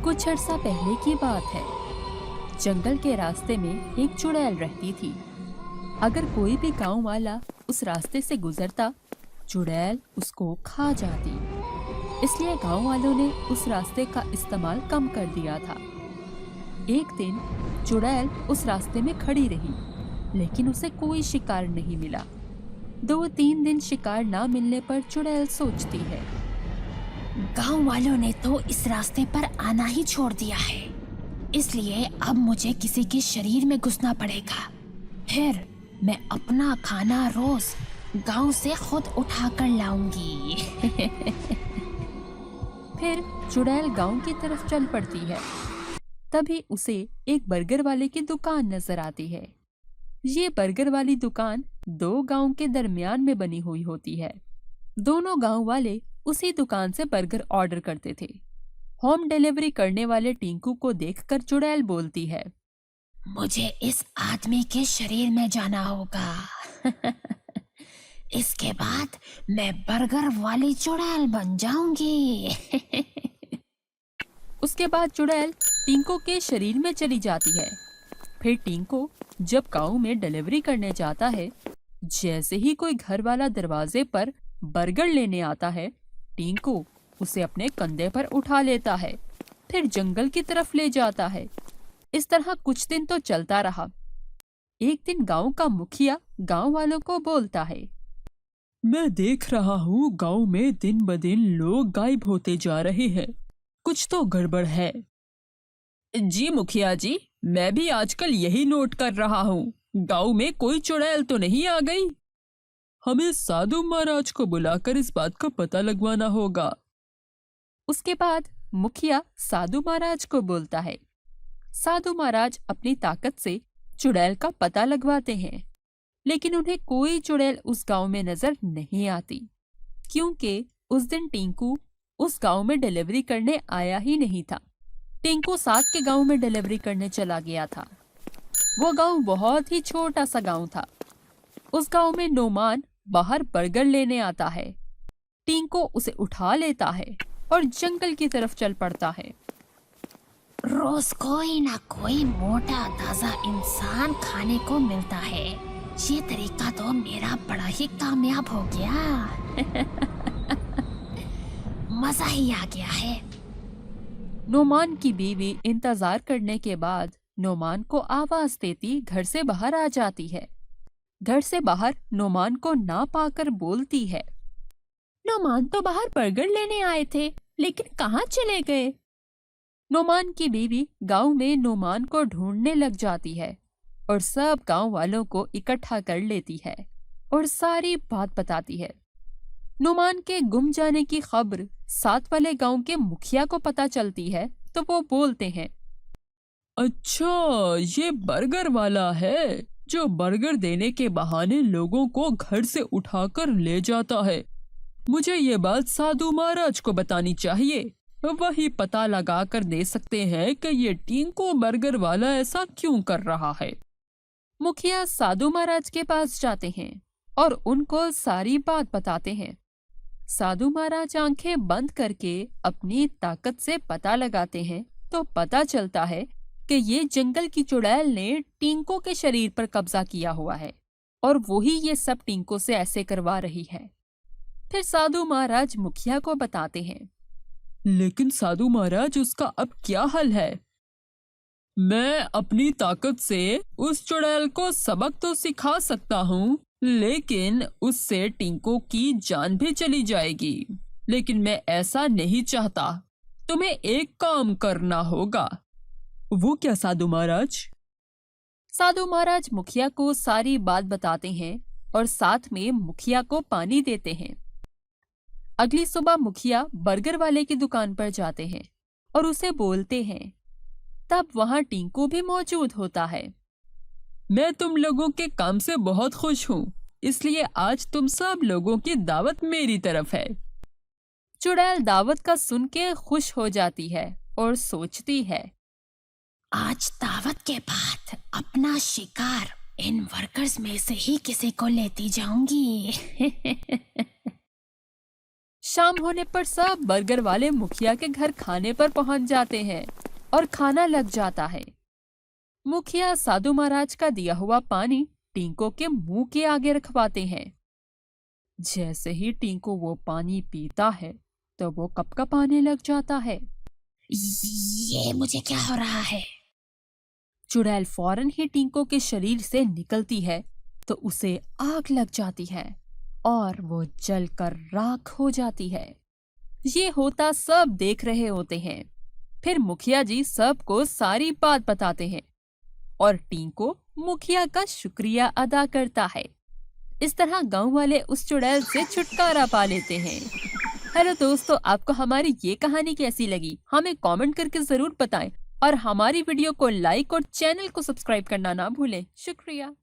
कुछ अर्सा पहले की बात है। जंगल के रास्ते में एक चुड़ैल रहती थी। अगर कोई भी गांव वाला उस रास्ते से गुजरता, चुड़ैल उसको खा जाती। इसलिए गांव वालों ने उस रास्ते का इस्तेमाल कम कर दिया था। एक दिन चुड़ैल उस रास्ते में खड़ी रही, लेकिन उसे कोई शिकार नहीं मिला। 2-3 दिन शिकार ना मिलने पर चुड़ैल सोचती है, गांव वालों ने तो इस रास्ते पर आना ही छोड़ दिया है, इसलिए अब मुझे किसी के शरीर में घुसना पड़ेगा। फिर मैं अपना खाना रोज गांव से खुद उठा कर लाऊंगी। फिर चुड़ैल गांव की तरफ चल पड़ती है। तभी उसे एक बर्गर वाले की दुकान नजर आती है। ये बर्गर वाली दुकान 2 गांव के दरमियान में बनी हुई होती है। दोनों गांव वाले उसी दुकान से बर्गर ऑर्डर करते थे। होम डिलीवरी करने वाले टिंकू को देखकर चुड़ैल बोलती है, मुझे इस आदमी के शरीर में जाना होगा। इसके बाद मैं बर्गर वाली चुड़ैल बन जाऊंगी। उसके बाद चुड़ैल टिंको के शरीर में चली जाती है। फिर टिंको जब गांव में डिलीवरी करने जाता है, जैसे ही कोई घर वाला दरवाजे पर बर्गर लेने आता है, टिंको उसे अपने कंधे पर उठा लेता है, फिर जंगल की तरफ ले जाता है। इस तरह कुछ दिन तो चलता रहा। एक दिन गांव का मुखिया गांव वालों को बोलता है, मैं देख रहा हूँ गांव में दिन ब दिन लोग गायब होते जा रहे हैं। कुछ तो गड़बड़ है। जी मुखिया जी, मैं भी आजकल यही नोट कर रहा हूँ। गांव में कोई चुड़ैल तो नहीं आ गई? हमें साधु महाराज को बुलाकर इस बात का पता लगवाना होगा। उसके बाद मुखिया साधु महाराज को बोलता है। साधु महाराज अपनी ताकत से चुड़ैल का पता लगवाते हैं, लेकिन उन्हें कोई चुड़ैल उस गांव में नजर नहीं आती, क्योंकि उस दिन टिंकू उस गांव में डिलीवरी करने आया ही नहीं था। टिंकू साथ के गांव में डिलीवरी करने चला गया था। वो गांव बहुत ही छोटा सा गांव था। उस गांव में नोमान बाहर बर्गर लेने आता है। टिंकू उसे उठा लेता है और जंगल की तरफ चल पड़ता है। रोज कोई ना कोई मोटा ताजा इंसान खाने को मिलता है। ये तरीका तो मेरा बड़ा ही कामयाब हो गया। मजा ही आ गया है। नोमान की बीवी इंतजार करने के बाद नोमान को आवाज देती घर से बाहर आ जाती है। घर से बाहर नोमान को ना पाकर बोलती है, नोमान तो बाहर बर्गर लेने आए थे, लेकिन कहाँ चले गए? नोमान की बीवी गांव में नोमान को ढूंढने लग जाती है और सब गांव वालों को इकट्ठा कर लेती है और सारी बात बताती है। नोमान के गुम जाने की खबर साथ वाले गांव के मुखिया को पता चलती है, तो वो बोलते हैं, अच्छा, ये बर्गर वाला है जो बर्गर देने के बहाने लोगों को घर से उठाकर ले जाता है। मुझे ये बात साधु महाराज को बतानी चाहिए। वही पता लगा कर दे सकते हैं कि ये टिंको बर्गर वाला ऐसा क्यों कर रहा है। मुखिया साधु महाराज के पास जाते हैं और उनको सारी बात बताते हैं। साधु महाराज आंखें बंद करके अपनी ताकत से पता लगाते हैं, तो पता चलता है कि ये जंगल की चुड़ैल ने टिंको के शरीर पर कब्जा किया हुआ है और वही ये सब टिंको से ऐसे करवा रही है। फिर साधु महाराज मुखिया को बताते हैं, लेकिन साधु महाराज, उसका अब क्या हल है? मैं अपनी ताकत से उस चुड़ैल को सबक तो सिखा सकता हूँ, लेकिन उससे टिंको की जान भी चली जाएगी। लेकिन मैं ऐसा नहीं चाहता। तुम्हें एक काम करना होगा। वो क्या साधु महाराज? साधु महाराज मुखिया को सारी बात बताते हैं और साथ में मुखिया को पानी देते हैं। अगली सुबह मुखिया बर्गर वाले की दुकान पर जाते हैं और उसे बोलते हैं। तब वहां टिंकू भी मौजूद होता है। मैं तुम लोगों के काम से बहुत खुश हूँ, इसलिए आज तुम सब लोगों की दावत मेरी तरफ है। चुड़ैल दावत का सुन के खुश हो जाती है और सोचती है, आज दावत के बाद अपना शिकार इन वर्कर्स में से ही किसी को लेती जाऊंगी। शाम होने पर सब बर्गर वाले मुखिया के घर खाने पर पहुंच जाते हैं और खाना लग जाता है। मुखिया साधु महाराज का दिया हुआ पानी टिंको के मुंह के आगे रखवाते हैं। जैसे ही टिंको वो पानी पीता है तो वो कपकपाने लग जाता है। ये मुझे क्या हो रहा है? चुड़ैल फौरन ही टिंको के शरीर से निकलती है तो उसे आग लग जाती है और वो जलकर राख हो जाती है। ये होता सब देख रहे होते हैं। फिर मुखिया जी सबको सारी बात बताते हैं और टिंको मुखिया का शुक्रिया अदा करता है। इस तरह गांव वाले उस चुड़ैल से छुटकारा पा लेते हैं। हेलो दोस्तों, आपको हमारी ये कहानी कैसी लगी हमें कमेंट करके जरूर बताएं और हमारी वीडियो को लाइक और चैनल को सब्सक्राइब करना ना भूलें। शुक्रिया।